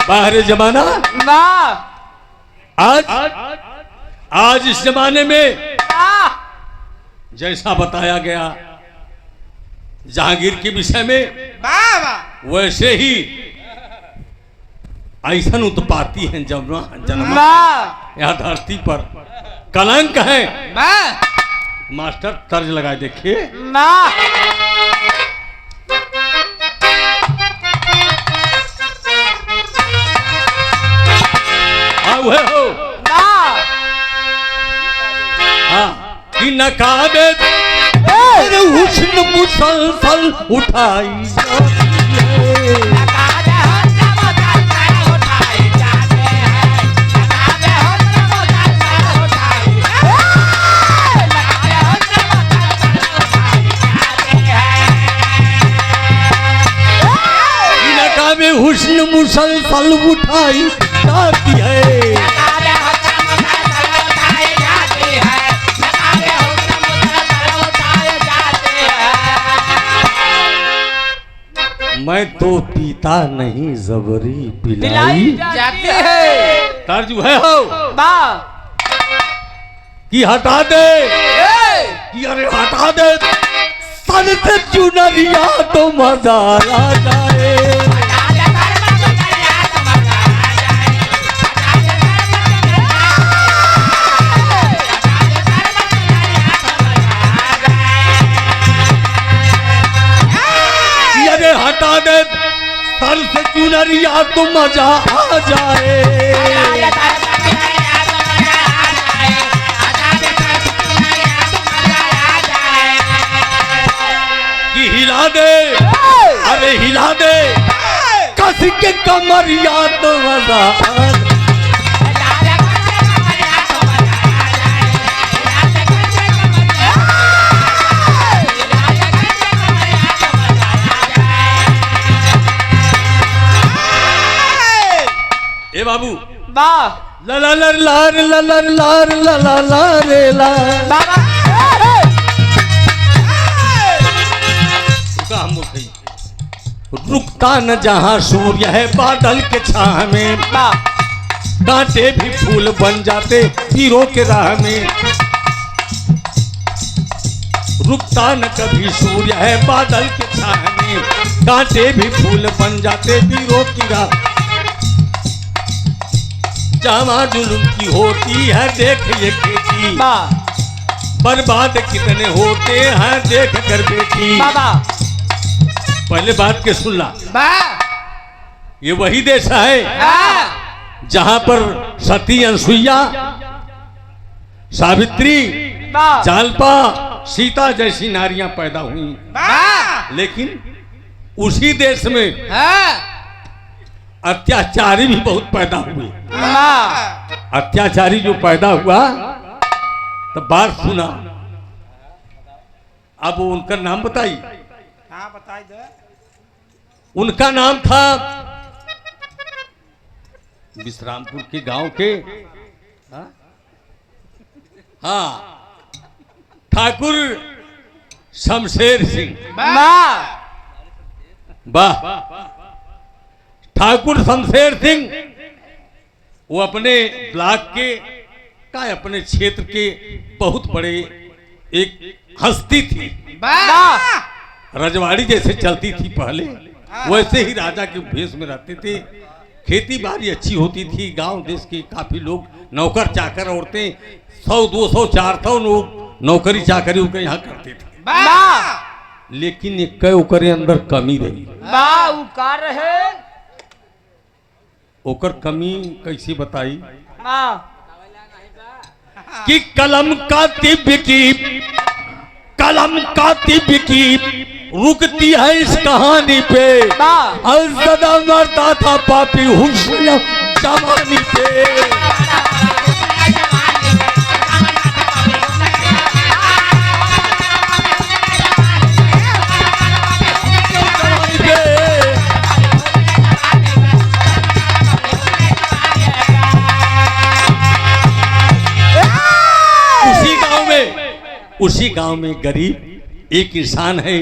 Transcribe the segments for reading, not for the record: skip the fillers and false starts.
बाहर जमाना ना आज इस जमाने में जैसा बताया गया जहांगीर के विषय में वैसे ही ऐसा उत्पाती है जन्म यहाँ धरती पर कलंक है। मास्टर तर्ज लगाए देखिए ना हुए हो ना हाँ कि नकाबे हुस्न मुसलसल उठाई नकाबे हुस्न मुसलसल उठाई जाती है। मैं तो पीता नहीं जबरी पिलाई जाती है। तर्ज है हो बा कि हटा दे कि अरे हटा दे सन से चुनरिया तो मजा आ जाए। हटा दे सर से चुनरिया तो मजा आ जाए। कि हिला दे अरे हिला दे कस के कमरिया तो मजा आ जाए। ए बाबू बा ला ला ला लार ला ला लार ला ला ला रे ला बाबा रुकता न जहां सूर्य है बादल के छाह में कांटे भी फूल बन जाते हीरो के राह में। रुकता न कभी सूर्य है बादल के छाह में कांटे भी फूल बन जाते हीरो की राह। जामा जुल्म की होती है देख ये खेती बर्बाद कितने होते हैं देख कर बेटी। पहले बात के सुन ला ये वही देश है जहां पर सती अनसुईया सावित्री जालपा सीता जैसी नारियां पैदा हुई। लेकिन उसी देश में अत्याचारी भी बहुत पैदा हुए। अत्याचारी जो पैदा हुआ तो बात सुना। अब उनका नाम बताई। हाँ बताई दे। उनका नाम था विश्रामपुर के गांव के हाँ ठाकुर शमशेर सिंह। वाह ठाकुर शमशेर सिंह वो अपने ब्लॉक के का अपने क्षेत्र के बहुत बड़े एक हस्ती थी। रजवाड़ी जैसे चलती थी पहले वैसे ही राजा के भेष में रहते थे। खेती बाड़ी अच्छी होती थी। गांव देश के काफी लोग नौकर चाकर औरतें 100 200 400 लोग नौकरी चाकरी उनके यहाँ करते थे। लेकिन ये कई ओकरे अंदर कमी रही। ओकर कमी कैसी बताई कि कलम का तिब की रुकती है इस कहानी पे और सदा मरता था पापी हुस्न जवानी पे। उसी गांव में गरीब एक इंसान है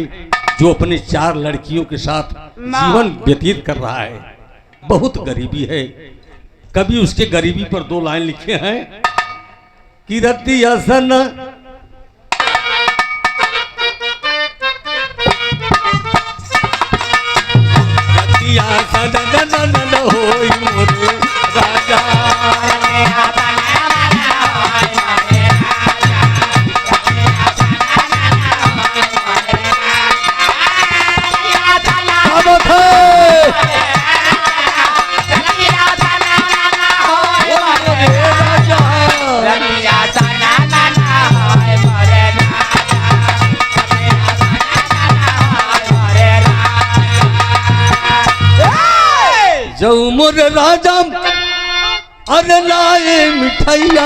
जो अपने 4 लड़कियों के साथ जीवन व्यतीत कर रहा है। बहुत गरीबी है। कभी उसके गरीबी पर 2 लाइन लिखे हैं कि रतिया सन रतिया सन होई मोरे राजा जऊ मोर राजा अरे लाए मिठाइया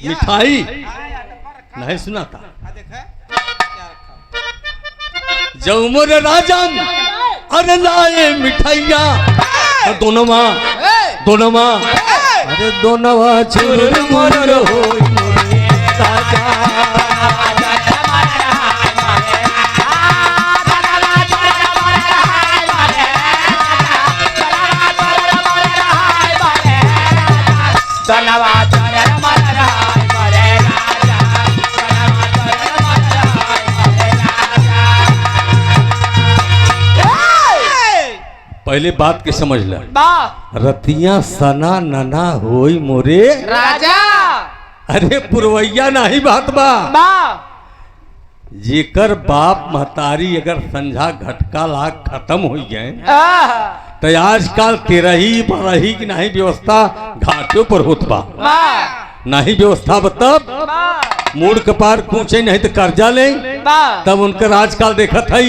मिठाई नहीं सुना था। जऊ मोर राजा अरे लाए मिठाइया दोनों अरे दोनों चुर मोर होई मोरे राजा पहले बात के समझ ल रतिया सना नना होई मोरे राजा। अरे पुरवैया नहीं बात बा जेकर बाप महतारी अगर संझा घटका लाख खत्म हो जाए तो आजकल 13 12 की नहीं व्यवस्था घाटों पर होत बा नहीं व्यवस्था तब मूड कपार पूछे नहीं तो कर्जा ले तब उनकर आजकल देखत है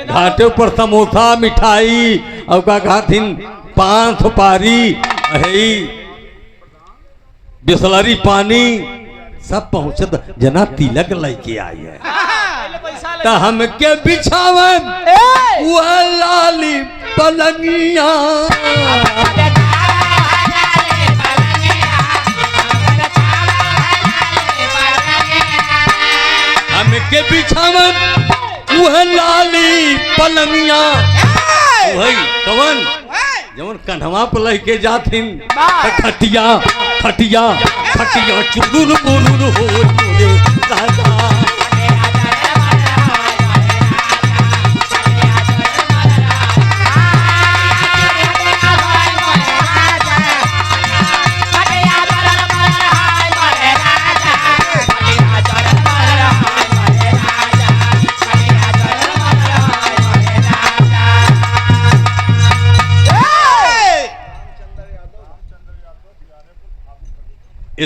घाटों पर समोसा मिठाई और का खातिन 5 सुपारी बिसलरी पानी सब पहुंचत जना तिलक लेके आई है तो हमके बिछावन वह लाली पलंगिया हमके बिछावन वह लाली पलंगिया वही कवन जवन कन्हवा पर लेके जाथिन खटिया खटिया खटिया चुरुर बुरुर हो मोरे राजा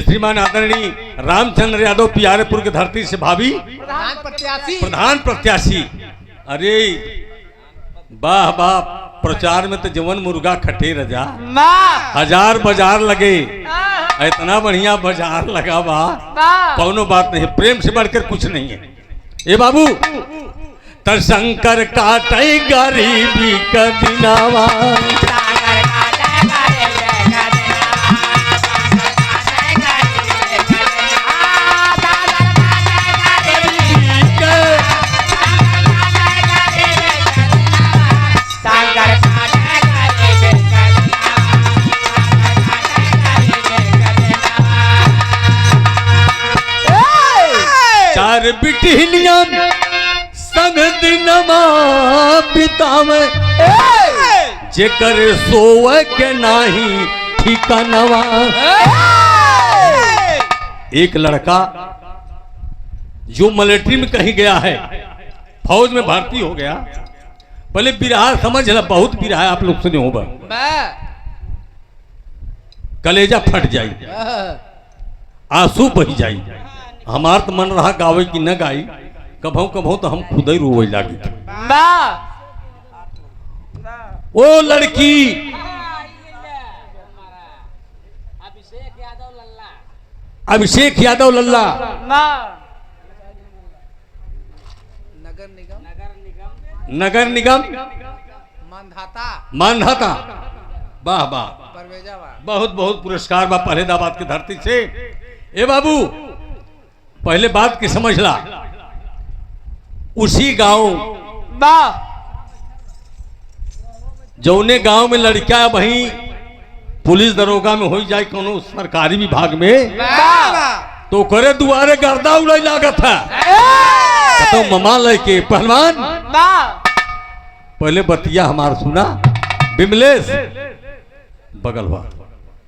श्रीमान आदरणीय रामचंद्र यादव पियारेपुर के धरती से भाभी प्रधान प्रत्याशी। अरे वाह वाह प्रचार में तो जवन मुर्गा खटे रजा 1000 बाजार लगे इतना बढ़िया बाजार लगा बा कौनो बात नहीं प्रेम से बढ़कर कुछ नहीं है। ए बाबू शंकर काटे गरीबी का दिनावा बिटिलियां संग दिनमा बितावे जेकर सोवे के नाही ठिकानवा। एक लड़का जो मिलिट्री में कहीं गया है फौज में भर्ती हो गया पहले बिरहा समझ ला बहुत बिरहा आप लोग सुने होगा कलेजा फट जाई आंसू बह जाई हमार तो मन रहा गावे की न गाई कभों कभों तो हम खुद ही रोवे लागी ओ लड़की अभिषेक यादव लल्ला नगर निगम मानधाता वाह वाह बहुत बहुत पुरस्कार बा फरीदाबाद की धरती से। ए बाबू पहले बात की समझ ला उसी गांव जौने गांव में लड़का वहीं पुलिस दरोगा में हो जाए कोनो सरकारी विभाग में तो करे दुआरे गर्दा उड़े लागत है तो ममा लेके पहलवान पहले बतिया हमार सुना बिमलेश बगल हुआ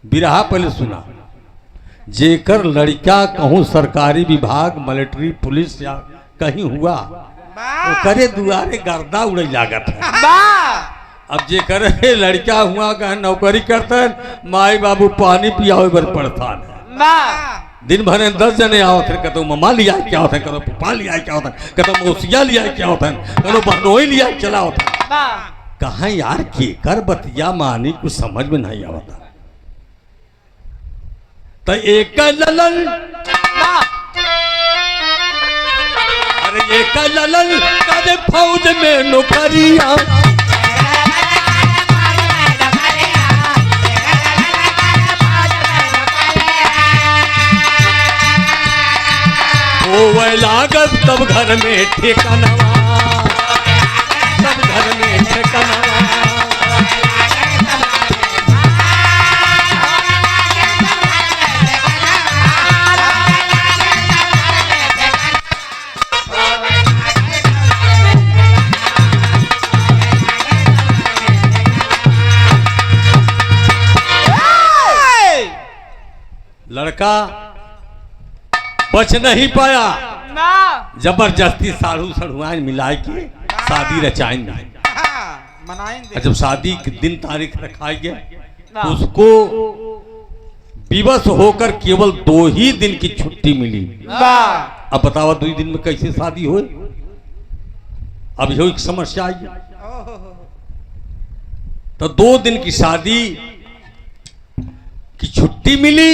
बिरहा पहले सुना जेकर लड़का कहूँ सरकारी विभाग मिलिट्री पुलिस या कहीं हुआ तो करे दुआरे गर्दा उड़े लागत है। अब जे करे लड़का हुआ कह नौकरी करते माई बाबू पानी पियावे बर पड़ता दिन भर 10 जने आवत है कतो ममा लिया क्या होता है कतो पापा लिया क्या होता है कतो मौसिया लिया क्या होता है कतो बहनोई लिया चला होता है कहाँ यार के कर बतिया मानी कुछ समझ में नहीं आवता तो एक ललन अरे एक ललन करे फौज में नौकरिया वह लागत तब घर में ठिकानवा तब घर में ठिकानवा लड़का बच नहीं पाया जबरदस्ती साढ़ू सढ़ुआन मिला के शादी रचाएंगे मनाएंगे जब शादी के दिन तारीख रखा गया तो उसको विवश होकर केवल 2 ही दिन की छुट्टी मिली। अब बताओ 2 दिन में कैसे शादी हो अब यही एक समस्या आई तो 2 दिन की शादी की छुट्टी मिली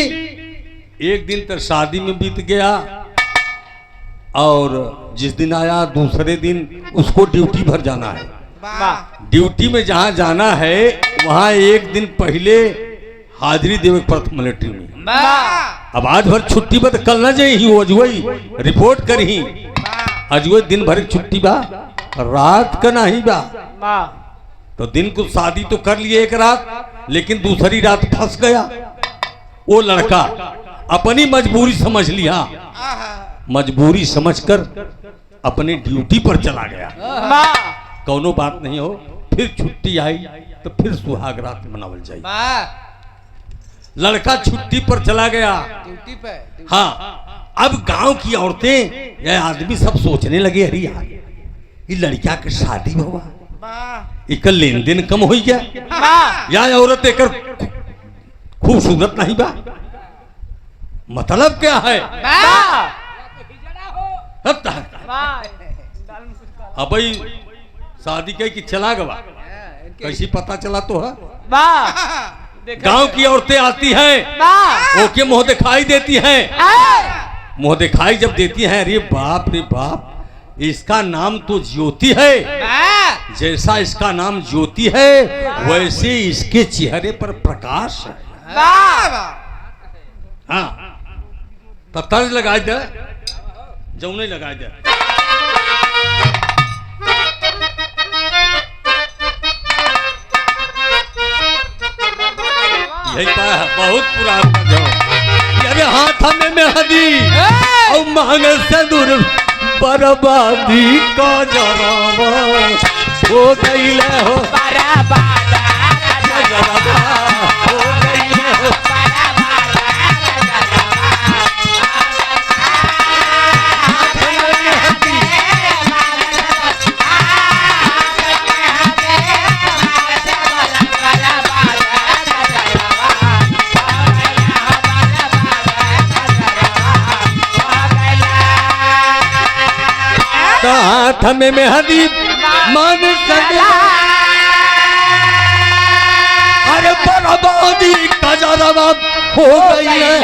1 दिन तक शादी में बीत गया और जिस दिन आया दूसरे दिन उसको ड्यूटी भर जाना है। ड्यूटी में जहां जाना है वहां 1 दिन पहले हाजिरी देवे पड़ता मिलिट्री में। अब आज भर छुट्टी बा तो कल न जाही अजुई रिपोर्ट करही अजुई दिन भर छुट्टी बा रात का नहीं बा तो दिन को शादी तो कर लिए 1 रात लेकिन दूसरी रात फंस गया। वो लड़का अपनी मजबूरी समझ लिया मजबूरी समझकर अपने ड्यूटी पर चला गया। कौनो बात नहीं हो फिर छुट्टी आई तो फिर सुहाग रात मनावल जाए। लड़का छुट्टी पर चला गया ड्यूटी पे हाँ अब गांव की औरतें या आदमी सब सोचने लगे अरे यार ये लड़का के शादी हुआ एक लेन देन कम हो गया या औरत एक खूबसूरत नहीं बा मतलब क्या है अब भाई शादी के कि चला गवा कैसी पता चला तो है गांव की औरतें आती हैं ओके मुंह दिखाई देती हैं मुंह दिखाई जब देती हैं अरे बाप इसका नाम तो ज्योति है जैसा इसका नाम ज्योति है वैसे इसके चेहरे पर प्रकाश है। हाँ तब तर्ज लगाए दे जौने लगाए दे यही पाया बहुत पुराना जो अरे हाथ में मेहंदी और मांग से दूर बर्बादी का जरावा हो गई हो हाथ में मेहंदी मान सके अरे बर्बादी का जरावा हो गई है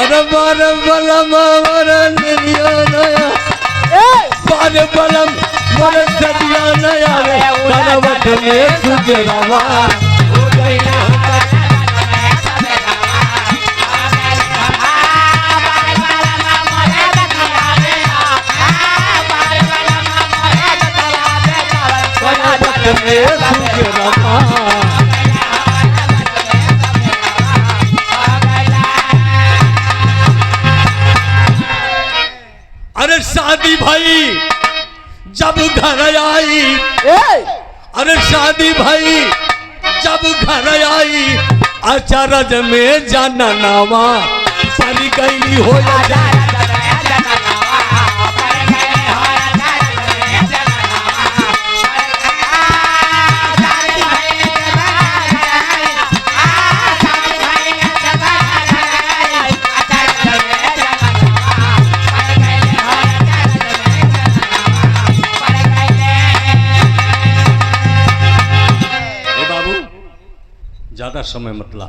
अरे बार बलम बार बलम वर सदिया नया करवट में सुजरावा हो गई है बजले सुगरमा। अरे शादी भाई जब घर आई, अरे शादी भाई जब घर आई, अचरज में जाना नामा परी गई हो जाए। ज्यादा समय मतला,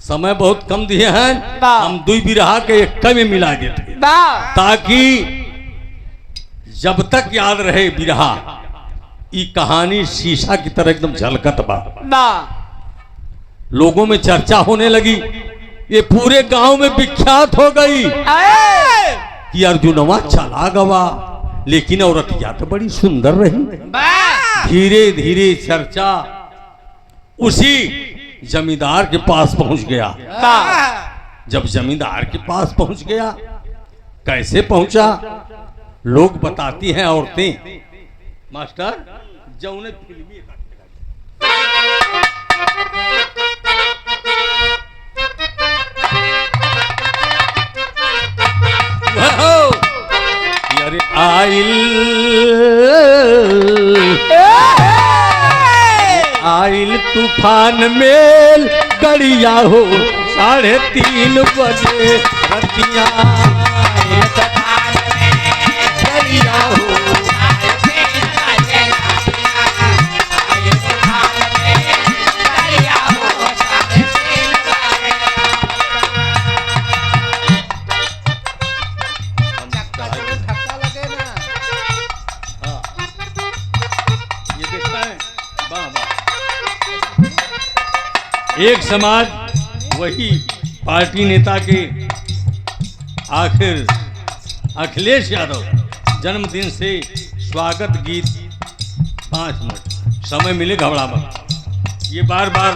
समय बहुत कम दिए हैं, हम दुई बिरहा के एक में मिला देते ताकि जब तक याद रहे बिरहा। ई कहानी शीशा की तरह एकदम झलकत बा, लोगों में चर्चा होने लगी, ये पूरे गांव में विख्यात हो गई कि अर्जुनवा चला गवा, लेकिन औरतिया तो बड़ी सुंदर रही। धीरे धीरे चर्चा उसी जमींदार के पास पहुंच गया। जब जमींदार के पास पहुंच गया, कैसे पहुंचा? लोग बताती हैं औरतें मास्टर जौने फिल्मी अरे आइल तूफान में गड़िया हो 3:30 बजे रतिया गड़िया हो। एक समाज वही पार्टी नेता के आखिर अखिलेश यादव जन्मदिन से स्वागत गीत 5 मिनट समय मिले घबरा मत, ये बार बार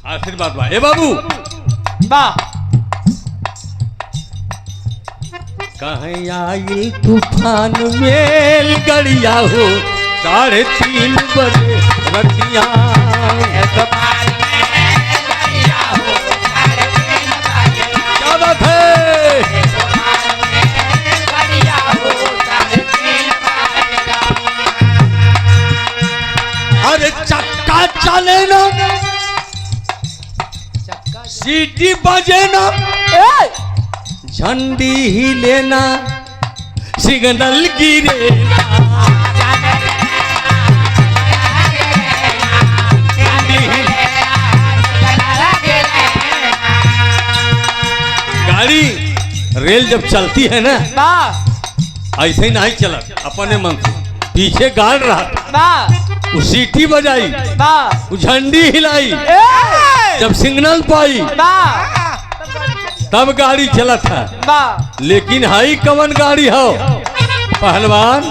आशीर्वाद बा। ए बाबू बा कहीं आई तूफान में गड़िया हो 3:30 बजे रतिया क्या बात है। अरे चक्का चले ना, सीटी बजे ना, झंडी ही लेना, सिग्नल गिरे गाड़ी। रेल जब चलती है ना ऐसे ही नहीं चला, अपने मन से पीछे गाड़ रहा था, वो सीटी बजाई, वो झंडी हिलाई, जब सिग्नल पाई तब गाड़ी चला था। लेकिन हाई कवन गाड़ी हो पहलवान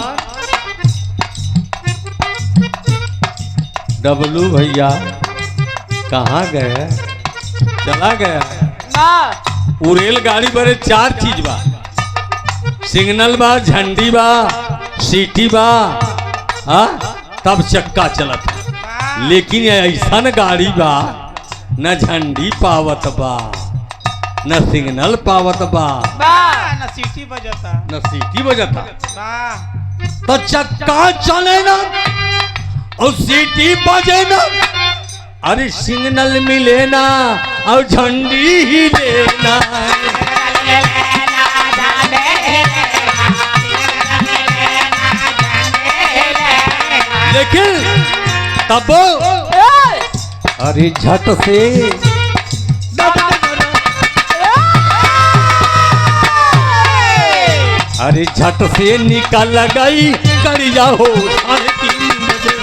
डब्लू भैया कहाँ गए? चला गया। वो रेलगाड़ी बड़े 4 चीज बा, सिग्नल बा, झंडी बा, सीटी बा, तब चक्का चलत है। लेकिन ऐसा न गाड़ी बा न झंडी पावत बा न सिग्नल पावत बा न सीटी बजता, न सीटी बजता, तो चक्का चले ना और सीटी बजे ना, अरे सिग्नल मिले ना और झंडी ही लेना। लेकिन तब अरे झट से अरे झट से निकल गई करिया हो 3:30 बजे।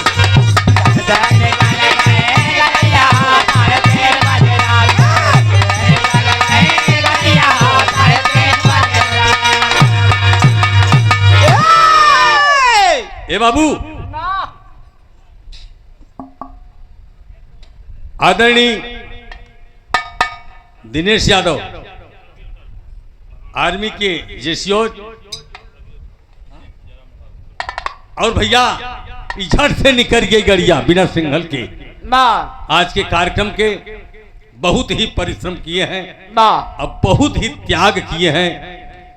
ए बाबू, आदरणीय दिनेश यादव आर्मी के जेसीओ और भैया झट से निकल गई गड़िया बिना सिंघल के। आज के कार्यक्रम के बहुत ही परिश्रम किए हैं, अब बहुत ही त्याग किए हैं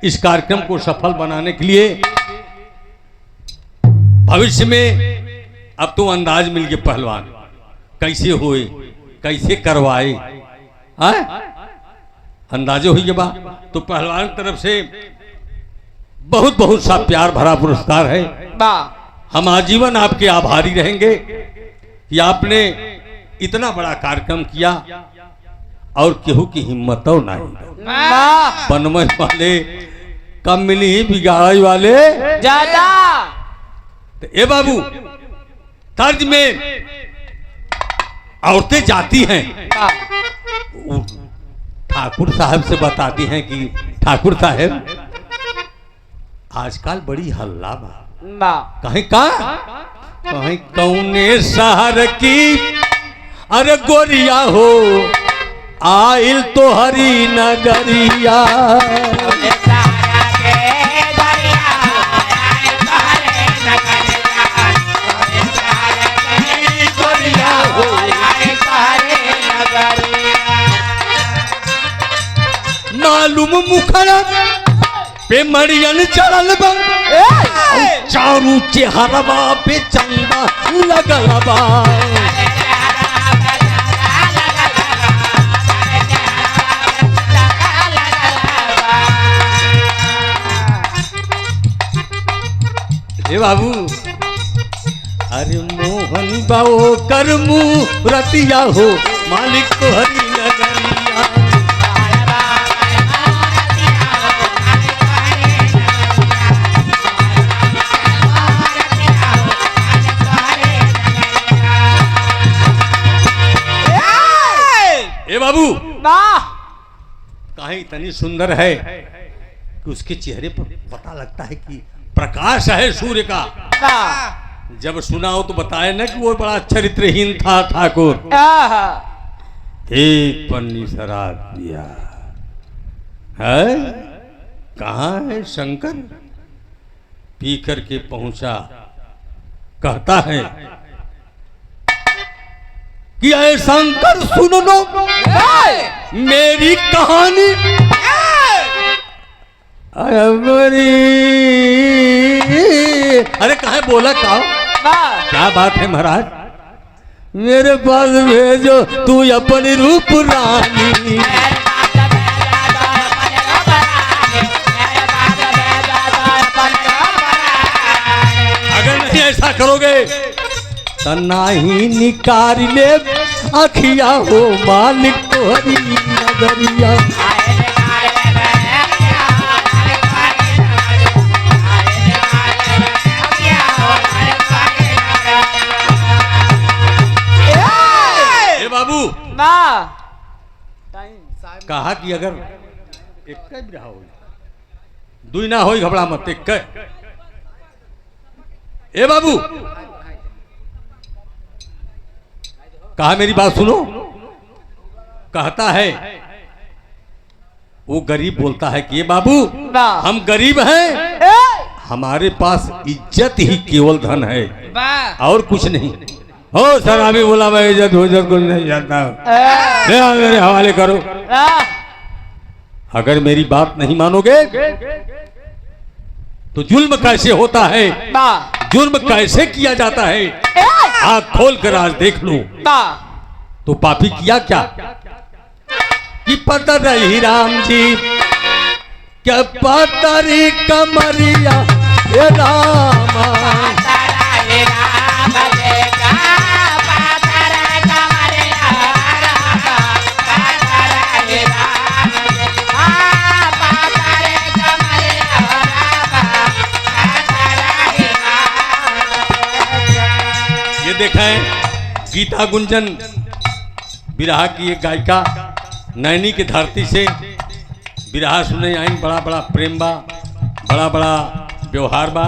इस कार्यक्रम को सफल बनाने के लिए। भविष्य में अब तो अंदाज मिल गया पहलवान कैसे हुए, कैसे करवाए, अंदाजे हुई बा। तो पहलवान की तरफ से बहुत बहुत सा प्यार भरा पुरस्कार है। हम आजीवन आपके आभारी रहेंगे कि आपने इतना बड़ा कार्यक्रम किया और केहू की हिम्मत नहीं, बनवे वाले कम मिली बिगाड़ वाले ज्यादा। तो ए बाबू, तर्ज में औरतें जाती हैं, ठाकुर साहब से बताती हैं कि ठाकुर साहब आजकल बड़ी हल्ला बा, कहीं कहीं कौने शहर की अरे गोरिया हो आइल तो हरी नगरिया। मालूम मुखड़ा पे मरियन चढ़ल बा, चारू चेहरवा पे चंदा लगल बा। ए बाबू, अरे मोहन बाओ कर मुँह रतिया हो मालिक को हरी नगरिया। ए बाबू, कहीं इतनी सुंदर है कि उसके चेहरे पर पता लगता है कि प्रकाश है सूर्य का। जब सुना हो तो बताए ना कि वो बड़ा चरित्रहीन था ठाकुर। एक पन्नी शराब पिया है, कहाँ है शंकर? पी करके पहुंचा, कहता है कि ऐ शंकर सुन लो मेरी कहानी। अरे कहाँ बोला क्या बात है महाराज? मेरे पास भेजो तू अपनी रूप रानी। अगर नहीं ऐसा करोगे तो नहीं निकाल ले अखिया हो मालिक तोहरी नगरिया। बाबू कहा कि अगर एक भी रहा हो दुई ना हो घबरा मत। एक ए बाबू, कहा मेरी बात सुनो। कहता है वो गरीब बोलता है कि ये बाबू हम गरीब हैं, हमारे पास इज्जत ही केवल धन है और कुछ नहीं। हो सर अभी बोला मैं इज्जत हो इज्जत कुछ नहीं जानता, मेरे हवाले करो। अगर मेरी बात नहीं मानोगे तो जुल्म कैसे होता है, जुल्म कैसे किया जाता है आँख खोल कर आज देख लूं। तो पापी किया क्या कि पता रही राम जी क्या पतरी कमरिया ये रामा। ये देखें गीता गुंजन बिरहा की एक गायिका नैनी की धरती से बिरहा सुने आई। बड़ा बड़ा प्रेम बा, बड़ा बड़ा व्यवहार बा।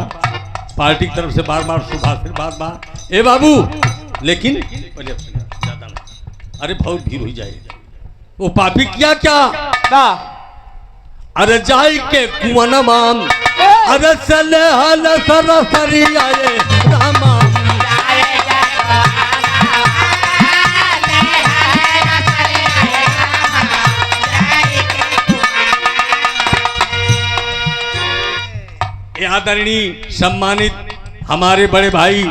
पार्टी की तरफ से बार बार शुभाशीर्वाद बा। ए बाबू, लेकिन पहले ज्यादा ना, अरे बहुत भीड़ हो जाएगी। वो पापी किया क्या? अरे जाई के कुआं मान, अरे चले हल सरसरी आए रामा। आदरणीय सम्मानित हमारे बड़े भाई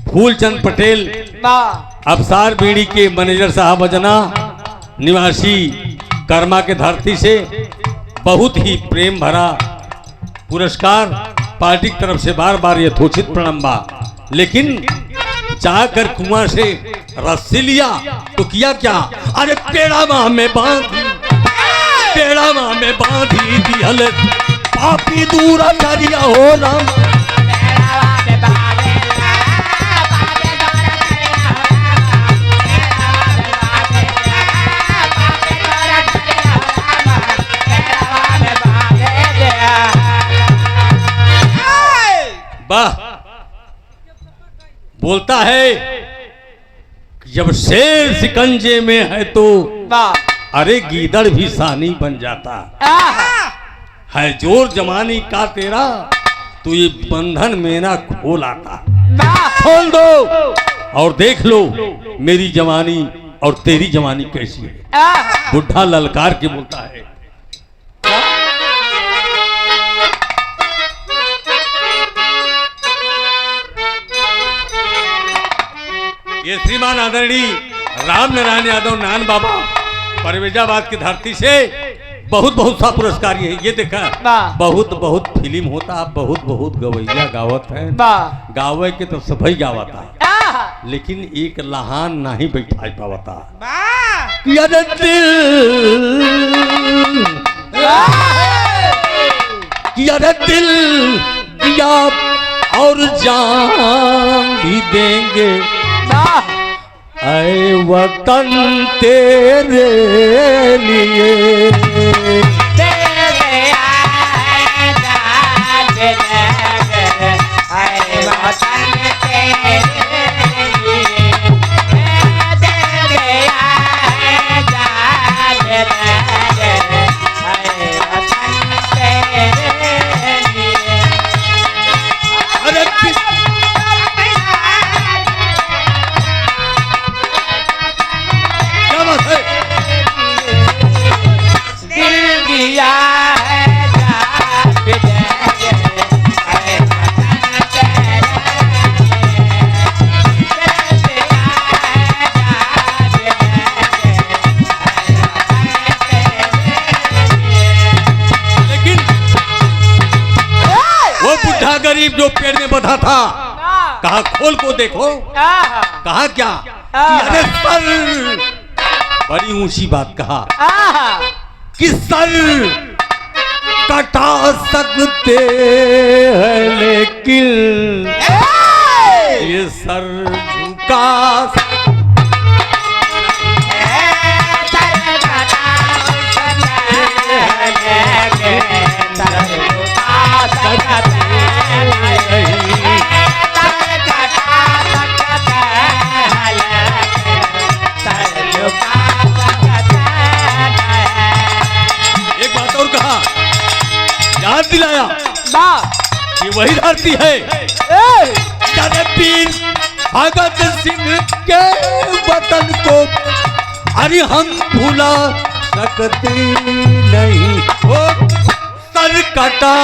फूलचंद पटेल, अफसार बीड़ी के मैनेजर साहब अजना निवासी कर्मा के धरती से बहुत ही प्रेम भरा पुरस्कार पार्टी की तरफ से बार बार यथोचित प्रणाम बा। लेकिन जाकर कुआं से रस्सी लिया तो किया क्या? अरे पेड़ा माह में बांधी, पेड़ा माह में बांधी दिहल पापी दूर करिया हो राम। वाह, बोलता है कि जब शेर शिकंजे में है तो अरे गीदड़ भी सानी बन जाता है। जोर जमानी का तेरा तो ये बंधन मेरा खोल आता, खोल दो और देख लो मेरी जवानी और तेरी जवानी कैसी है। बुढ़ा ललकार के बोलता है। ये श्रीमान आदरणीय राम नारायण यादव नान बाबा परवेजाबाद की धरती से बहुत बहुत सा पुरस्कार ये देखा। बहुत बहुत फिल्म होता, बहुत बहुत गवैया गावत है, गावे के तो सभी गावता, लेकिन एक लहान नहीं बैठा पावता। दिल दिया और जान भी देंगे ऐ वतन तेरे लिए। तेरे आए जान देंगे ऐ वतन तेरे लिए। तेरे आए जान देंगे ऐ वतन तेरे लिए। अरे गरीब जो पेड़ में बंधा था, कहा खोल को देखो, कहा क्या? अरे सर, बड़ी ऊंची बात कहा कि सर कटा सकते हैं लेकिन ये सर झुका दिलाया ये वही धरती है पीर भगत सिंह के वतन को। अरे हम भुला सकते नहीं, वो सर कटा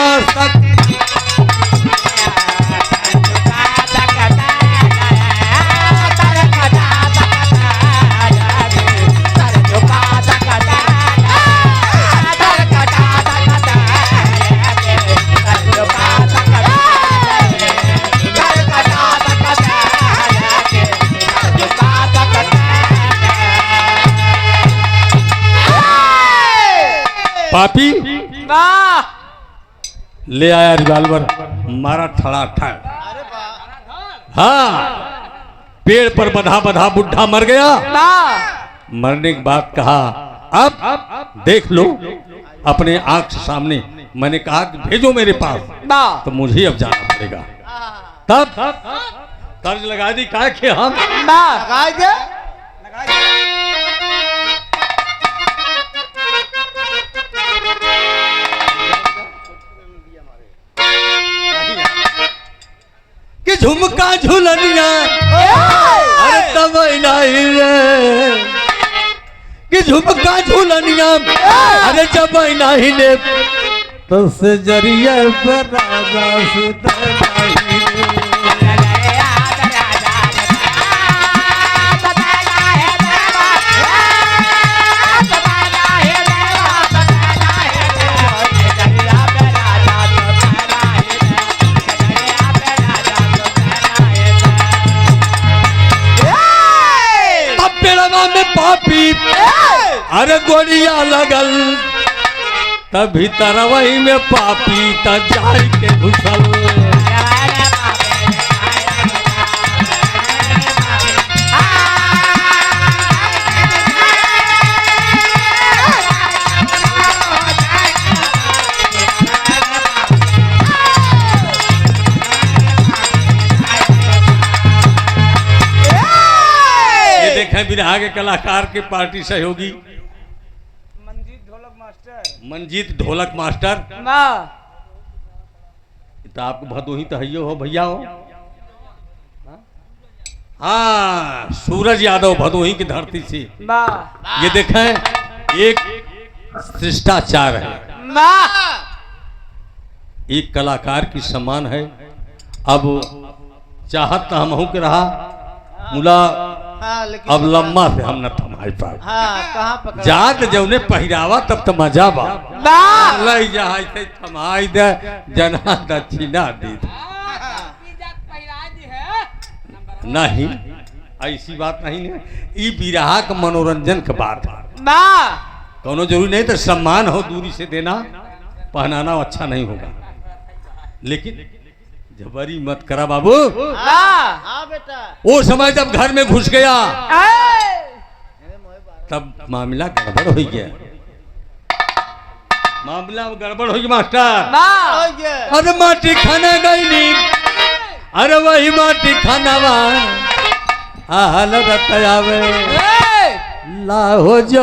पापी ले आया रिवाल्वर, मारा ठड़ा। हाँ, पेड़ पर बधा बधा बुढ़ा मर गया। मरने के बाद कहा अब देख लो अपने आंख सामने। मैंने कहा कि भेजो मेरे पास, तो मुझे अब जाना पड़ेगा। तब तर्ज लगा दी का कि हम लगाए दे कि झुमका झुलनिया अरे तब नहीं रे कि झुमका झुलनिया अरे जब नहीं ले तो से जरिया पर राजा सुतर नहीं में पापी अरे गोलियां लगल तभी तरवही में पापी त जाई के घुसल देखें बिरहा के कलाकार के पार्टी सहयोगी मंजीत ढोलक मास्टर तो आपको भदोही तो है हो भैया हो हाँ सूरज यादव भदोही की धरती से ये देखें एक शिष्टाचार है एक कलाकार की सम्मान है। अब चाहत तो हमहू के रहा मुला अब लम्मा से हम न थमाई पाए जात जौने पहिरावा तब तो मजा बा लई जहां से थमाई दे जना दक्षिणा दी नहीं ऐसी बात नहीं है। ई बिरहा का मनोरंजन का बात है दोनों जरूरी नहीं तो सम्मान हो दूरी से देना पहनाना अच्छा नहीं होगा लेकिन जबरी मत करा बाबू। बेटा वो समय जब घर में घुस गया तब मामला गड़बड़ हो गया मामला गड़बड़ हो गया मास्टर अरे माटी खाना गई नी अरे वही माटी खाना हाल रतयावे लाहो जो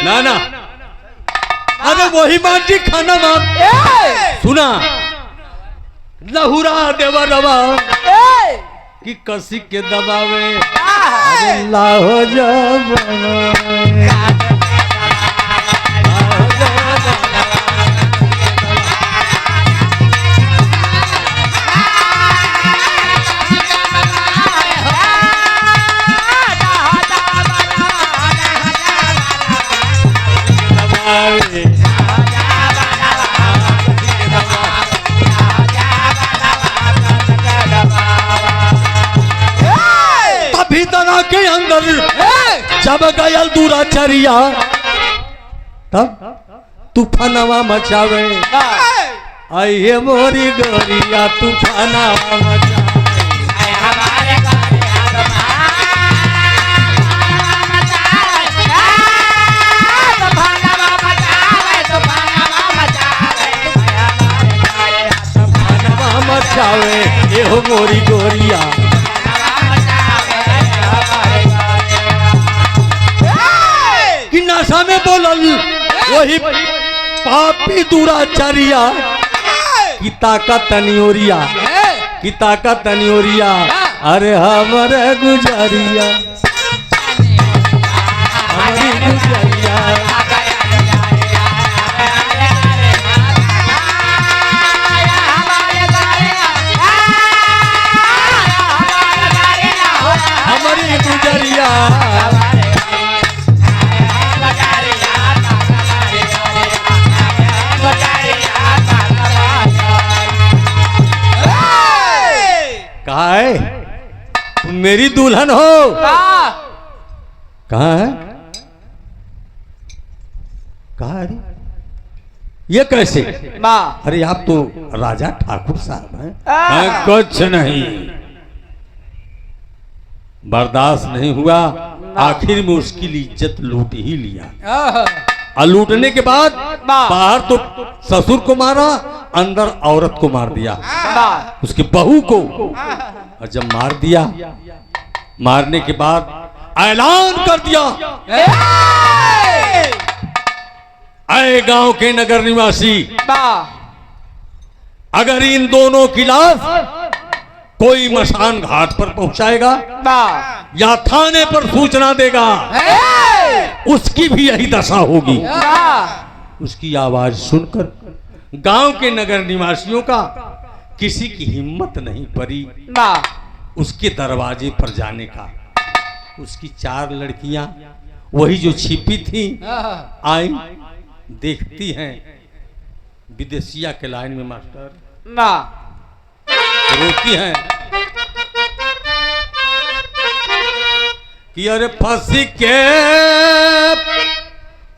ना ना अरे वही माटी खाना सुना लहुरा देवरवा कि कसी के दबावे अरे लाहो जब के अंदर जब गयल दुराचरिया तब तूफानवा मचावे आइए मोरी गोरिया तूफानवा मचावे मचावे ये हो मोरी गोरिया कि नशा में बोलल वही पापी दुराचारिया की ताकत तनियोरिया की ताकत तनियोरिया अरे हमारे गुजरिया हमारी गुजरिया हमारी गुजरिया कहा है तुम मेरी दुल्हन हो कहाँ है? कहाँ है? ये कैसे? अरे आप तो राजा ठाकुर साहब हैं। कुछ नहीं, बर्दाश्त नहीं हुआ, आखिर में उसकी इज्जत लूट ही लिया। और लूटने के बाद बाहर तो ससुर को मारा, अंदर औरत को मार दिया, उसकी बहू को। और जब मार दिया, मारने के बाद ऐलान कर दिया, ऐ गांव के नगर निवासी, अगर इन दोनों की लाश कोई मसान घाट पर पहुंचाएगा या थाने पर सूचना देगा, उसकी भी यही दशा होगी। उसकी आवाज सुनकर गांव के नगर निवासियों का किसी की हिम्मत नहीं पड़ी उसके दरवाजे पर जाने का। उसकी 4 लड़कियां, वही जो छिपी थी, आई, देखती हैं विदेशिया के लाइन में मास्टर, रोती हैं कि अरे फंसी के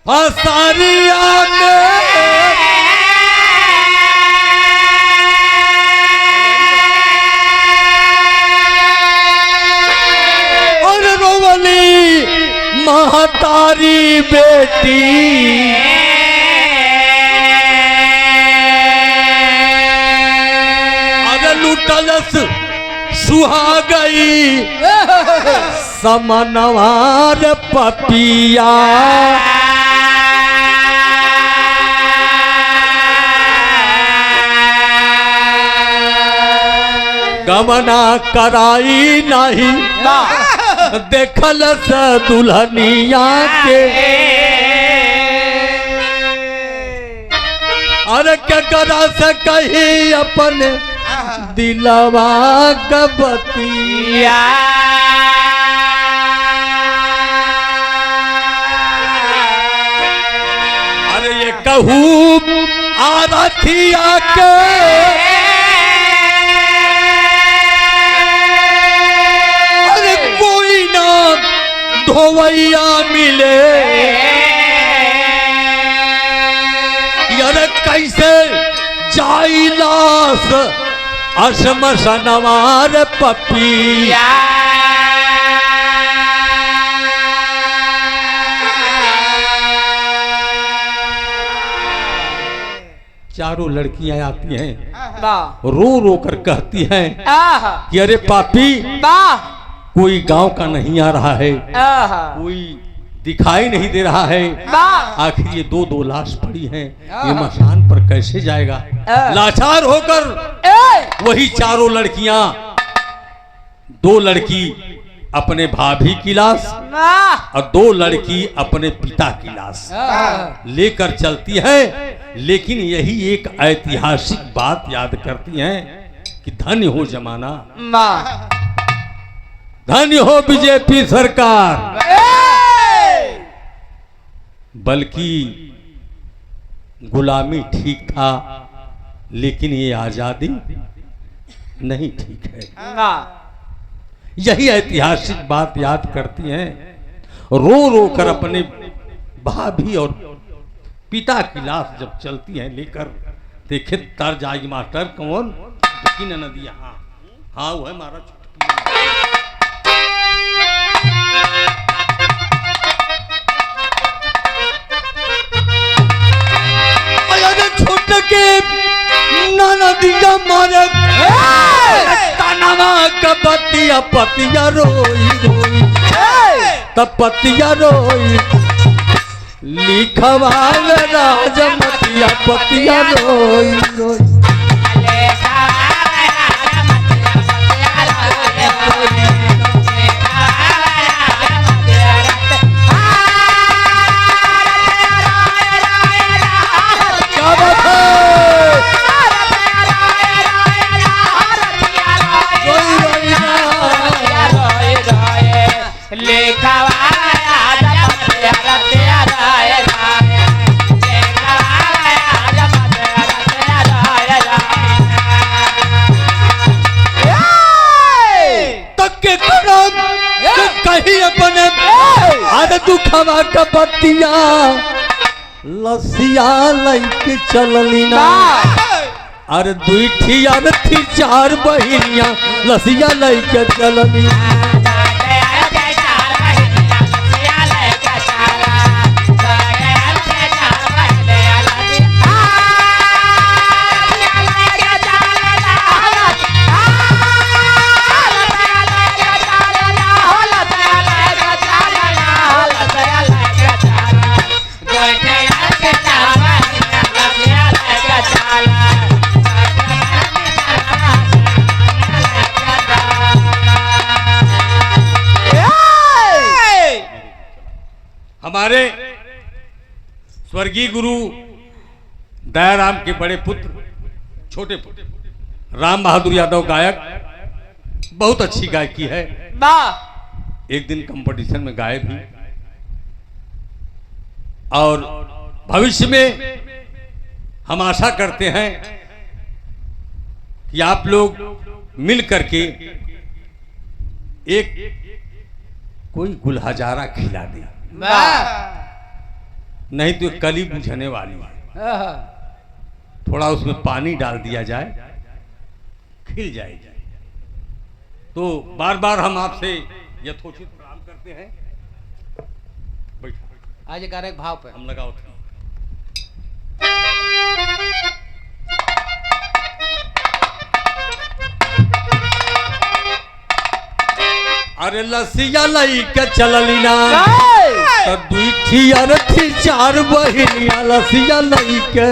फसारिया और रोवली महतारी बेटी, लुटलस सुहा गई समनवार पपिया। गमना कराई नहीं देखलस दुल्हनिया के, अरे क्या करा से कही अपने दिलवा कबतिया। अरे ये कहूँ आरथिया के अरे कोई ना धोवैया मिले, अरे कैसे जाइलास असमसनवार पपिया। चारों लड़कियां आती हैं, रो रो कर कहती हैं कि अरे पापी, कोई गांव का नहीं आ रहा है, कोई दिखाई नहीं दे रहा है, आखिर ये 2 लाश पड़ी हैं, ये मसान पर कैसे जाएगा। लाचार होकर वही चारों लड़कियां, 2 लड़की अपने भाभी की लाश और 2 लड़की अपने पिता की लाश लेकर चलती है, लेकिन यही एक ऐतिहासिक बात याद करती हैं कि धन्य हो जमाना, धन्य हो बीजेपी सरकार। बल्कि गुलामी ठीक था, लेकिन ये आजादी नहीं ठीक है। यही ऐतिहासिक बात याद करती हैं, रो रो कर अपने भाभी और पिता की लाश जब चलती हैं लेकर। देखे तर जाएगी मास्टर, कौन चुटकी न नदी, हाँ वो है मारा चुटकी। के नदिया मारे तनवा कपतिया पतिया रोई रोई, तब पतिया रोई लिखवाल राजमतिया पतिया रोई रोई। कही अपने अरे दुखवा का बतिया लसिया लैके चलली ना अरे दुईठी अरथी चार बहिनिया लसिया लैके चलली हमारे स्वर्गीय गुरु दयाराम के बड़े पुत्र छोटे पुत्र राम बहादुर यादव गायक बहुत अच्छी गायकी है। एक दिन कंपटीशन में गाए भी और भविष्य में हम आशा करते हैं कि आप लोग मिल करके एक कोई गुलहजारा खिला दें, नहीं तो कली बुझने वाली है। थोड़ा उसमें पानी डाल दिया जाए खिल जाएगी। तो बार बार हम आपसे यथोचित प्रणाम करते हैं। आज एक भाव पे हम लगाओ था। अरे लसिया लई के चलली ना तो दुईठी अरथी चार बहिनिया लसिया लई के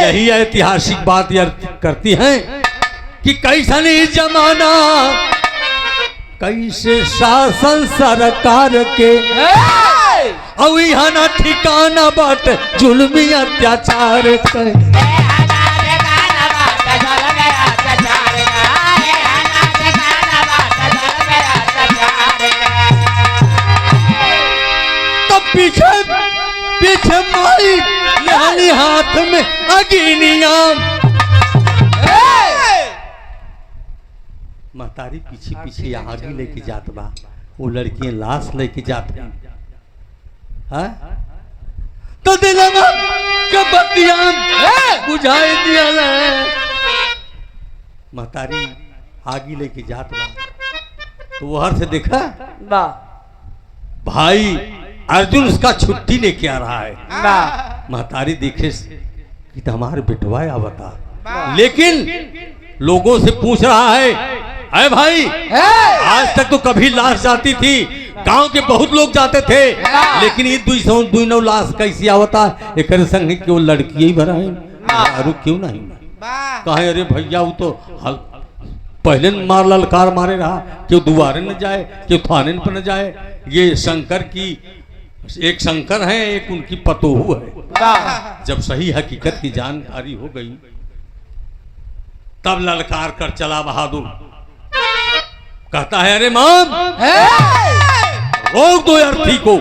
यही ऐतिहासिक बात करती हैं कि कैसा नहीं जमाना कैसे शासन सरकार के और यहाँ ना ठिकाना बात जुल्मी अत्याचार के। तो पीछे पीछे माई लाली हाथ में अगिनिया महतारी पीछे पीछे आगे लेके जात बा। वो लड़कियां लाश लेके जात बा। हाँ? तो दिलवा के बत्तियां बुझाई दिया महतारी आगे लेके जात बा। तो वो हर से देखा भाई अर्जुन उसका छुट्टी लेके आ रहा है। महतारी देखे कि हमारे बिटवा बता, लेकिन लोगों से पूछ रहा है अरे भाई आज तक तो कभी लाश जाती थी, गांव के बहुत लोग जाते थे, लेकिन ये 209 लाश कैसी आवता एक संग क्यों लड़की ही भरा है क्यों नहीं कहे। अरे भैया वो तो पहले मार ललकार मारे रहा, क्यों दुआरे न जाए, क्यों थाने पर न जाए। ये शंकर की एक शंकर है, एक उनकी पतोहू है। जब सही हकीकत की जानकारी हो गई तब ललकार कर चला बहादुर। कहता है अरे मां रोक दो अर्थी को,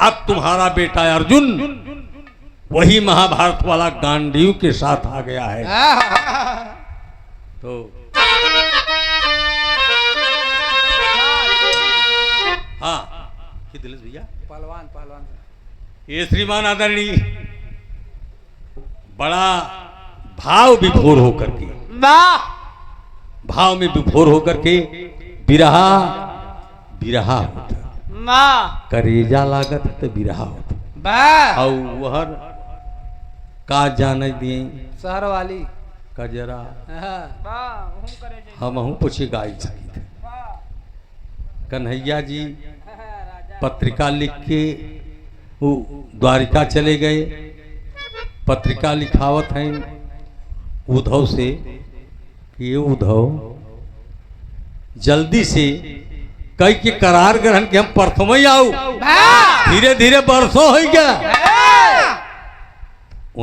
अब तुम्हारा बेटा अर्जुन वही महाभारत वाला गांडीव के साथ आ गया है। तो हाँ दिलेश भैया पहलवान ये श्रीमान आदरणीय बड़ा भाव विभोर होकर के भाव में विभोर होकर के बिरहा बिरहा होता, करेजा लागत तो बिरहा होता। और वह का जाने दिए शहर वाली कजरा हम पूछे गाय चाहिए। कन्हैया जी पत्रिका लिख के वो द्वारिका चले गए। पत्रिका लिखावत हैं उद्धव से, ये उद्धव जल्दी से कई के करार ग्रहण के हम प्रथम ही आओ धीरे धीरे बरसों हो गया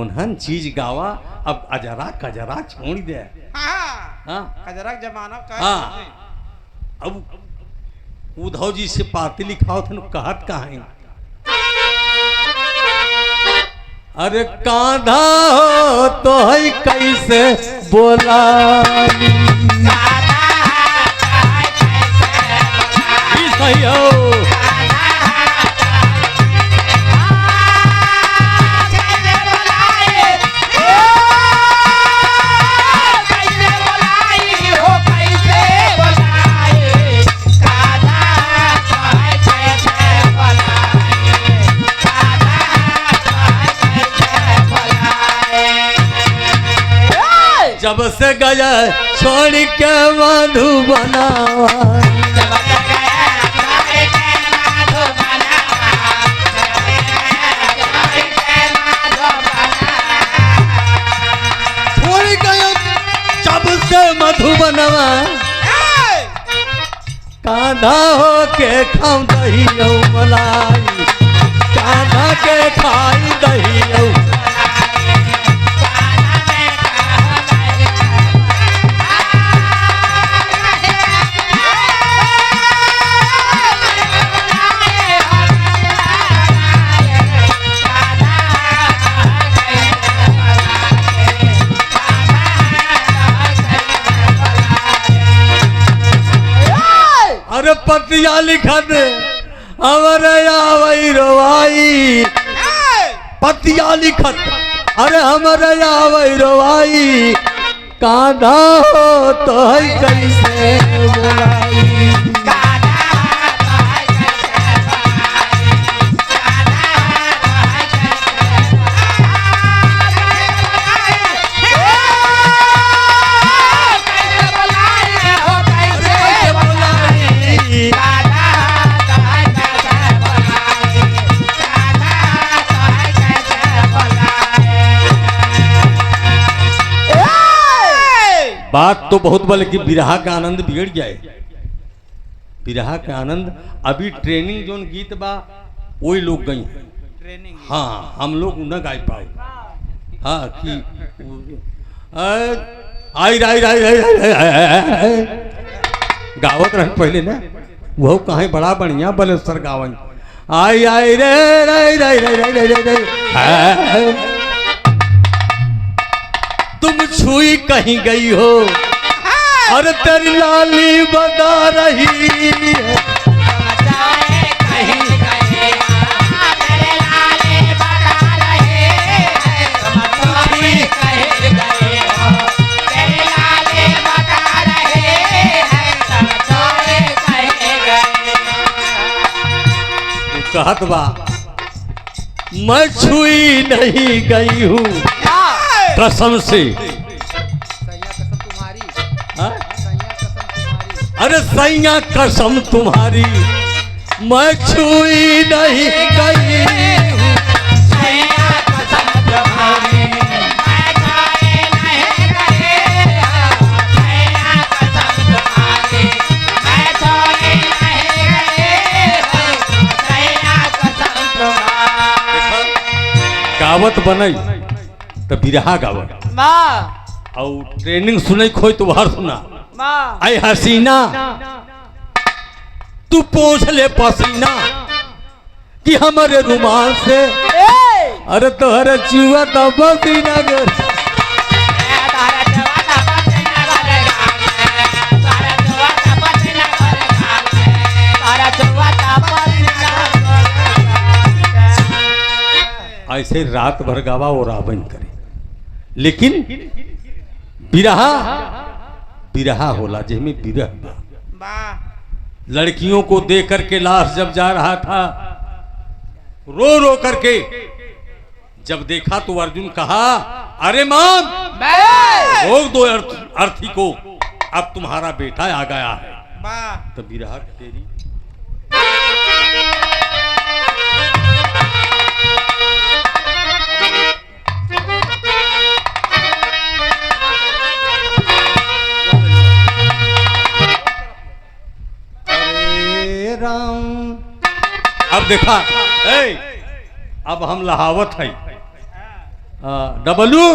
उन्हन चीज गावा अब अजरा कजरा छोड़ दे हाँ कजरक जमाना का हाँ अब उद्धव जी से पाती लिखाओ थे कहत कहा है अरे कांधा हो तो है कैसे बोला सही हो जब से गया छोड़ के मधु बनावा छोड़ गया जब से मधु बनवा कांधा हो के खाऊं दही मलाई कांधा के खाई दही अरे पतिया लिखत अमर आवई रोवाई पतिया लिखत अरे हमर आवई रोवाई कांधा हो तो है कैसे बोलाई बात तो बहुत बोले कि बिरहा का आनंद बिगड़ जाए बिरहा का आनंद अभी ट्रेनिंग जोन गीत बा वही लोग गई ट्रेनिंग हाँ हम लोग न गाय पाए हाँ कि आई राई राई राई गावत रह पहले ना वो कहीं बड़ा बढ़िया बलेश्वर गावन आई आई रे राई राई राई राई राई तुम छुई कहीं गई हो और तेरी लाली बता रही है कहत बा मैं छुई नहीं गई हूँ कसम से अरे सैया कसम तुम्हारी मैं छुई नहीं गई गावत बनई तो बिरहा गावत और ट्रेनिंग सुनई खोई तो बाहर सुना आई हसीना तू पोछ ले पसीना कि हमारे रुमाल से अरे तोहरे चुआ तो पसीना कर ऐसे रात भर गावा और रावण करे लेकिन बिरहा बिरहा होला जिसमें बिरह लड़कियों को देख करके लाश जब जा रहा था रो रो करके जब देखा तो अर्जुन कहा अरे माम रोक दो अर्थी को अब तुम्हारा बेटा आ गया है तो बिरहा तेरी देखा ए, अब हम लहावत है डबलू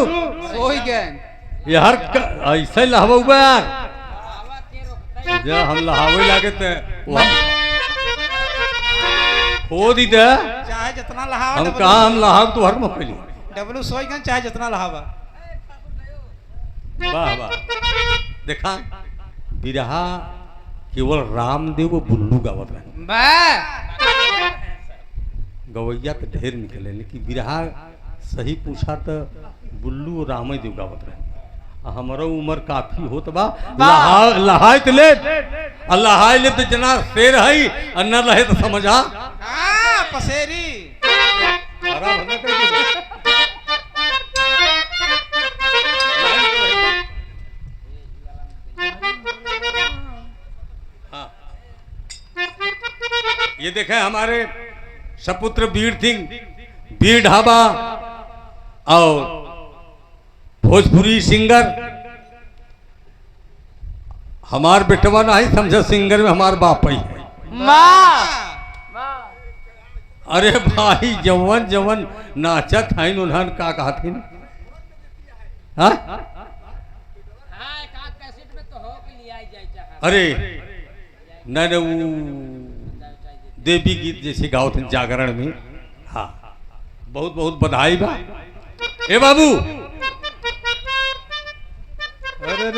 सोई गए यार ऐसे लहबा यार जब हम लहावे लागे तो खो दी दे चाहे जितना लहावा हम कहा हम लहाव तो हर मौके डब्लू सोई गन चाहे जितना लहावा। वाह वाह देखा बिरहा केवल रामदेव वो बुल्लू गावत रहे मैं गवैया तो ढेर निकले लेकिन बिरहा सही पूछा तो बुल्लू रामे देव गावत रहे हमारा उम्र काफी होत बा लहाय तो ले लहाय ले तो जना शेर है और न रहे तो समझा पसेरी ये देखे हमारे सपुत्र वीर सिंह वीर ढाबा और भोजपुरी सिंगर हमार बेटवा नहीं समझा सिंगर में हमार बाप ही है। अरे भाई जवन जवन नाचत है उन्हन का कहा थी अरे न देवी गीत जैसे गाओ थे जागरण में। हाँ बहुत बहुत बधाई बा ए बाबू। अरे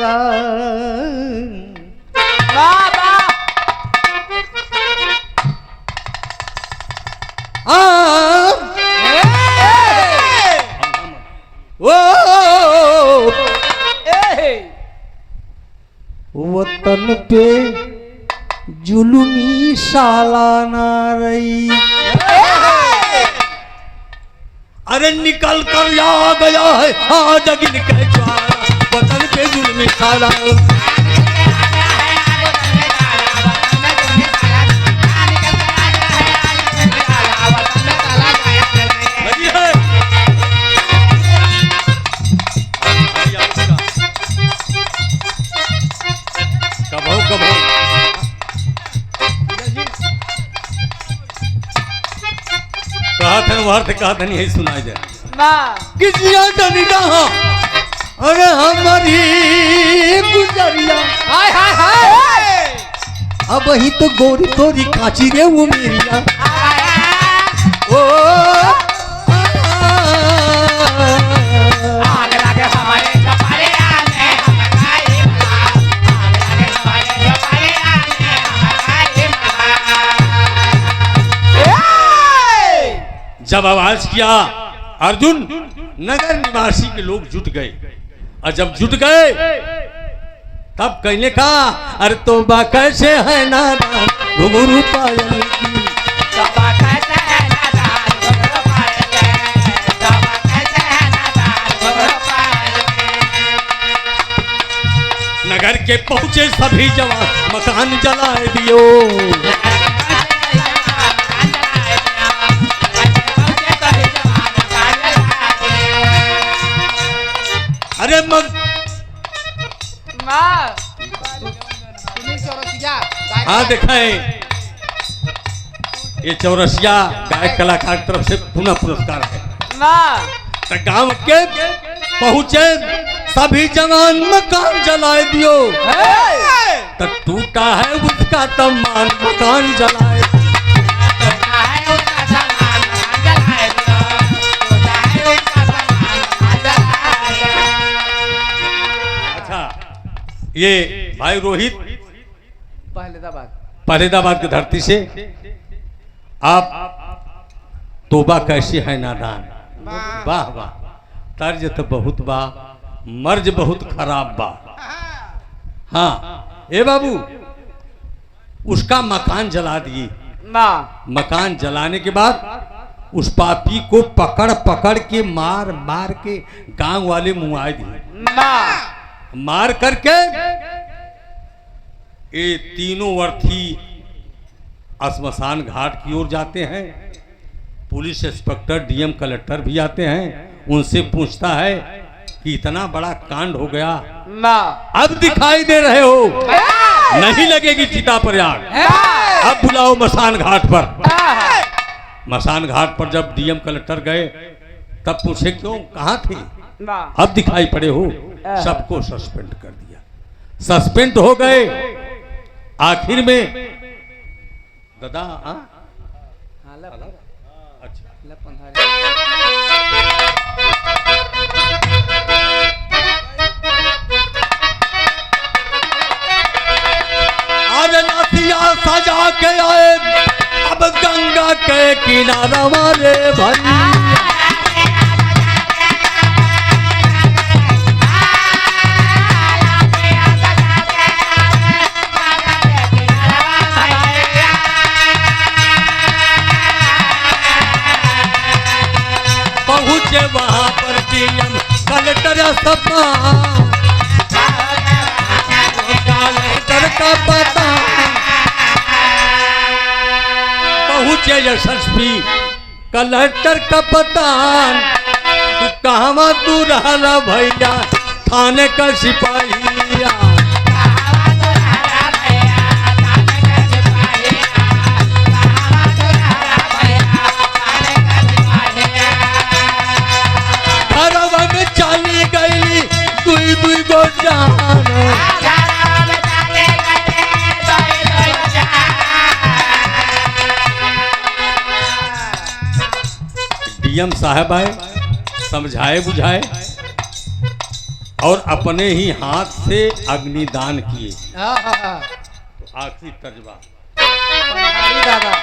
वतन पे जुलुमी सालाना रही अरे निकल कर आ गया है आज गिन के ज्वाला वतन पे जुलुमी सालाना कहा था नहीं सुनाई दे किसिया नहीं रहा अरे हमारी गुजरिया हाय हाय हाय अब ही तो गोरी गोरी काची रे वो मेरिया ओ आग लगे हमारे कपारे आने जब आवाज किया अर्जुन नगर निवासी के लोग जुट गए और जब जुट गए तब कहने का अरे तो बा कैसे है नादान घुंघरू पायल की नगर के पहुंचे सभी जवान मकान जलाए दियो अरे मग हाँ देखा है ये चौरसिया गायक कलाकार की तरफ से पुनः पुरस्कार है तो गांव के पहुंचे सभी जवान मकान जलाए दियो तो टूटा है उसका तमान मकान जलाए ये भाई रोहित पहलेदाबाद की धरती से आप तोबा कैसी है नादान वाह वाह तर्ज तो बहुत बा मर्ज बहुत खराब बा। हाँ ए बाबू उसका मकान जला दिए मकान जलाने के बाद उस पापी को पकड़ पकड़ के मार मार के गांव वाले मुआए दिए मार करके ये तीनों अर्थी श्मशान घाट की ओर जाते हैं। पुलिस इंस्पेक्टर डीएम कलेक्टर भी आते हैं उनसे पूछता है कि इतना बड़ा कांड हो गया अब दिखाई दे रहे हो नहीं लगेगी चिता पर आग अब बुलाओ मसान घाट पर मसान घाट पर जब डीएम कलेक्टर गए तब पूछे क्यों कहाँ थे, वाह अब दिखाई पड़े हो, सबको सस्पेंड कर दिया, सस्पेंड हो गए। आखिर में दादा हाँ ला अच्छा ला पंधारे आज लाठिया सजा के आए, अब गंगा के किनारा वाले भैया। पहुंचे वहां पर डीएम कलेक्टर सपा, कलेक्टर का पता, पहुंचे यशस्वी कलेक्टर का पतान, तू कहवा तू रहला भैया थाने का सिपाहिया। घरवा में चली गई दुई दुई गो जान, डीएम साहब आए, समझाए बुझाए और अपने ही हाथ से अग्निदान किए। तो आखिरी तर्जबा पंधारी दादा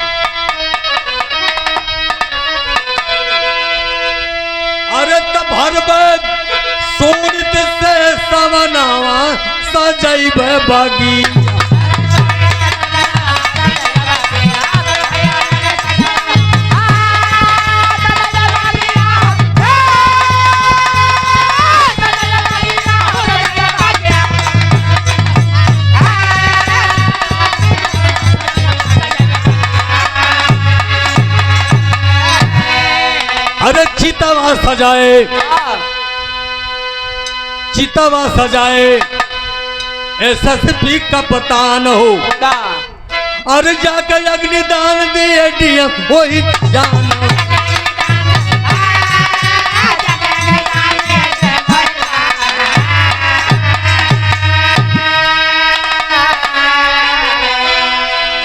अरे तब हर सोनित से सवनावा सजैब बागी। अरे चितवा सजाए, चितवा सजाए एसएसपी कप्तान हो, अरे जाकर अग्निदान दिए डीएम वही जानो।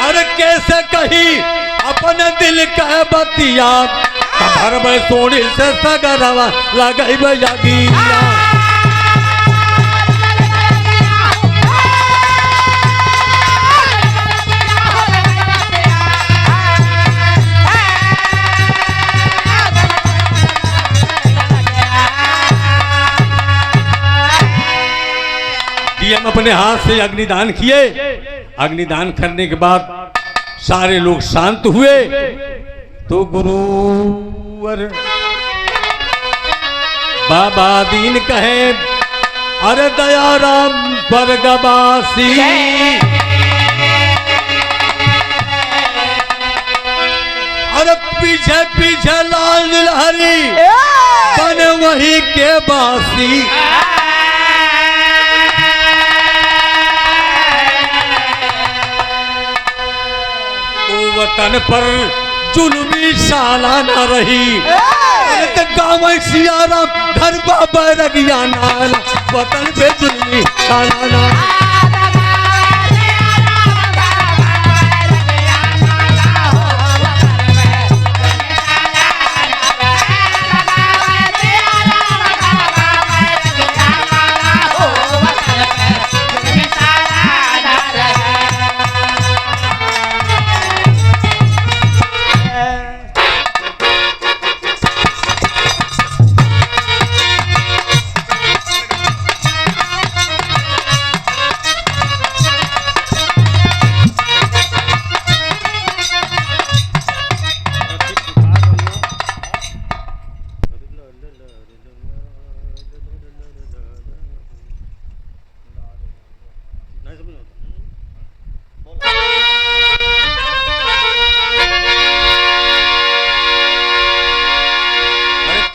अरे कैसे कही अपने दिल का बतिया, घर में सोनी से सगरवा लगई बजागिया। डीएम अपने हाथ से अग्निदान किए। अग्निदान करने के बाद सारे लोग शांत हुए तो गुरुवर बाबा दीन कहे, अरे दयाराम स्वर्गवासी, अरे पीछे पीछे लाल नीलहरी बन वही के बासी। वतन पर जुल्मी साला न रही, गाँव सियाराम घर बाबा रगिया नाला, वतन पे जुल्मी साला न।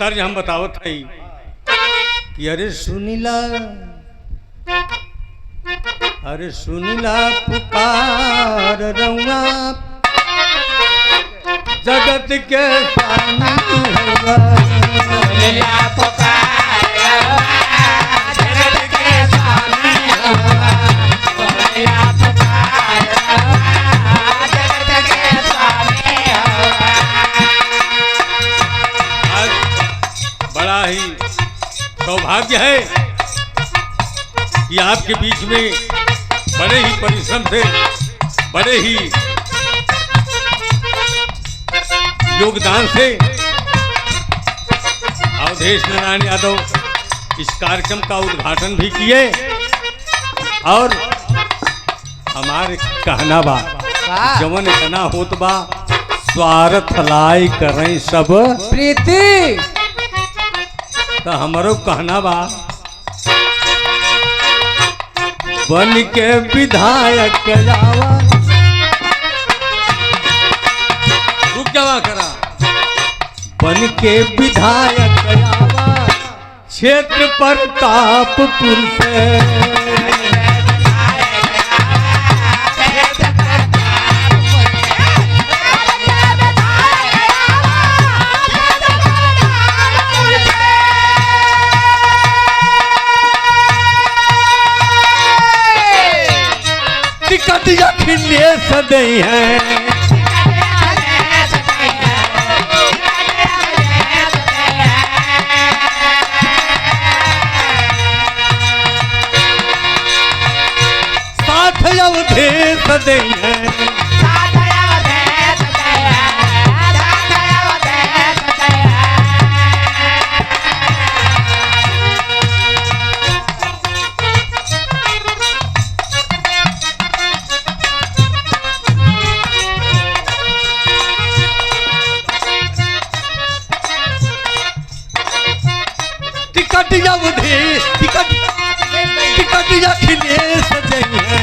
तर्ज हम बतावत है कि अरे सुनीला पुकार रउआ जगत के स्वामी हवा। आज बड़ा ही सौभाग्य है कि आपके बीच में बड़े ही परिश्रम से, बड़े ही योगदान से अवधेश नारायण यादव इस कार्यक्रम का उद्घाटन भी किए। और हमारे कहना बा जवन इतना होत बा स्वार्थ लाई करें सब प्रीति। तो हमारो कहना बा बन के विधायक जावा। रुक जावा करा। बन के विधायक जावा क्षेत्र प्रतापपुर से। टिकट अखिले सदै है। साथ अवधेश सदै है। टिकट अवधेश टिकट अखिलेश सदै है।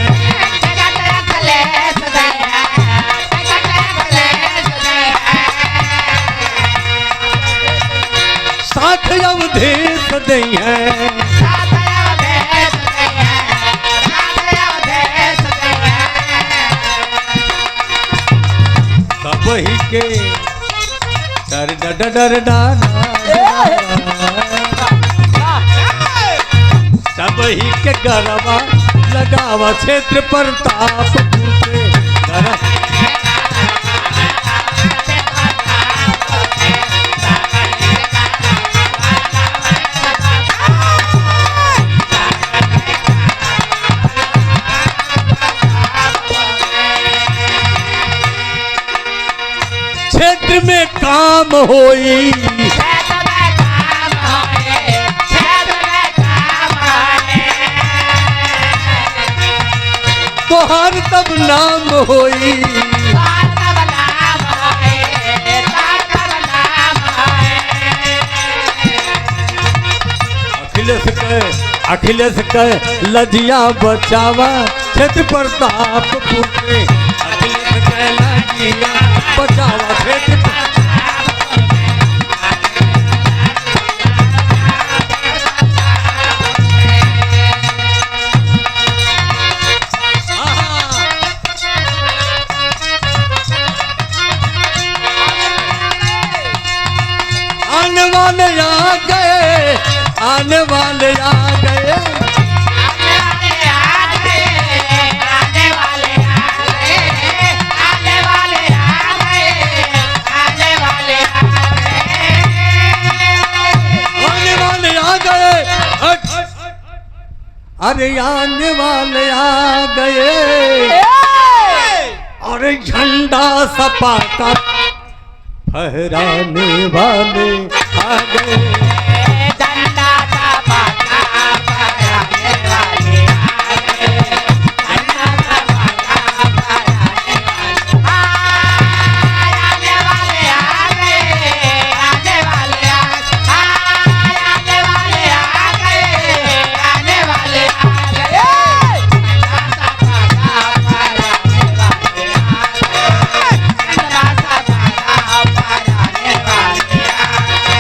साथ अवधेश सदै है। सब ही के डर डर डर डर सब ही के गरबा लगावा क्षेत्र प्रतापपुर से। क्षेत्र में काम होई तोहार तब नाम होई। अखिलेश के लजिया बचावा क्षेत्र प्रतापपुर से। अखिलेश के लजिया बचावा क्षेत्र। आने वाले आ गए, आने वाले आ गए। अरे आने वाले आ गए। अरे झंडा सपा का फहराने वाले आ गए। झंडा सपा का फहराने वाले आ गए। झंडा सपा का फहराने वाले आ गए। आने वाले आ गए। आने वाले आ गए। आने वाले आ गए। झंडा सपा का फहराने वाले आ गए। झंडा सपा का फहराने वाले आ गए।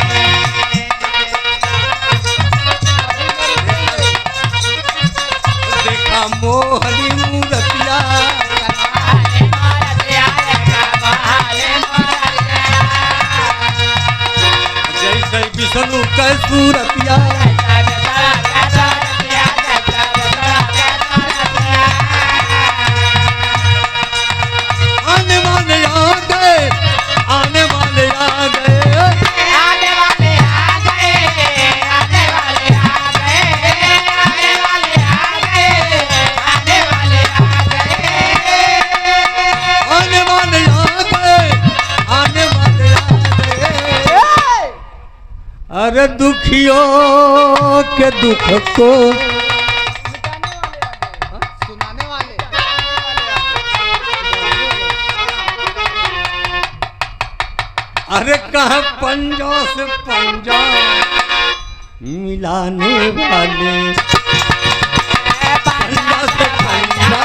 नहीं विष्णु कै सूरतिया आने वाले आ गए आने वाले आ गए आने वाले आ गए आने वाले आ गए अरे दुखियों के दुख को सुनाने वाले अरे कहा पंजा से पंजा मिलाने वाले पंजा से पंजा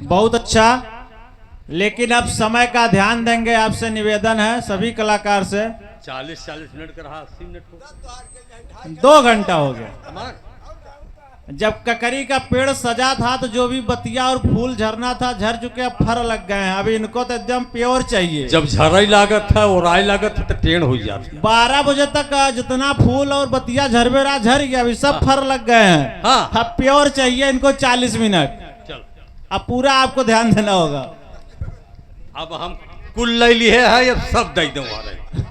बहुत अच्छा। लेकिन अब समय का ध्यान देंगे, आपसे निवेदन है सभी कलाकार से। 40-40 मिनट का रहा, 80 मिनट हो 2 घंटा हो गया। गया। जब ककरी का पेड़ सजा था तो जो भी बतिया और फूल झरना था झर चुके, अब फर लग गए हैं। अभी इनको तो एकदम प्योर चाहिए। जब झराई लागत है और आई लागत है तो टेढ़ हो जाती है। 12 बजे तक जितना फूल और बतिया झरबे रहा झर गया, अभी सब फर लग गए हैं। हाँ। अब प्योर चाहिए इनको 40 मिनट। चल अब पूरा आपको ध्यान देना होगा। अब हम कुल ले लिए है, अब सब दे दो रहे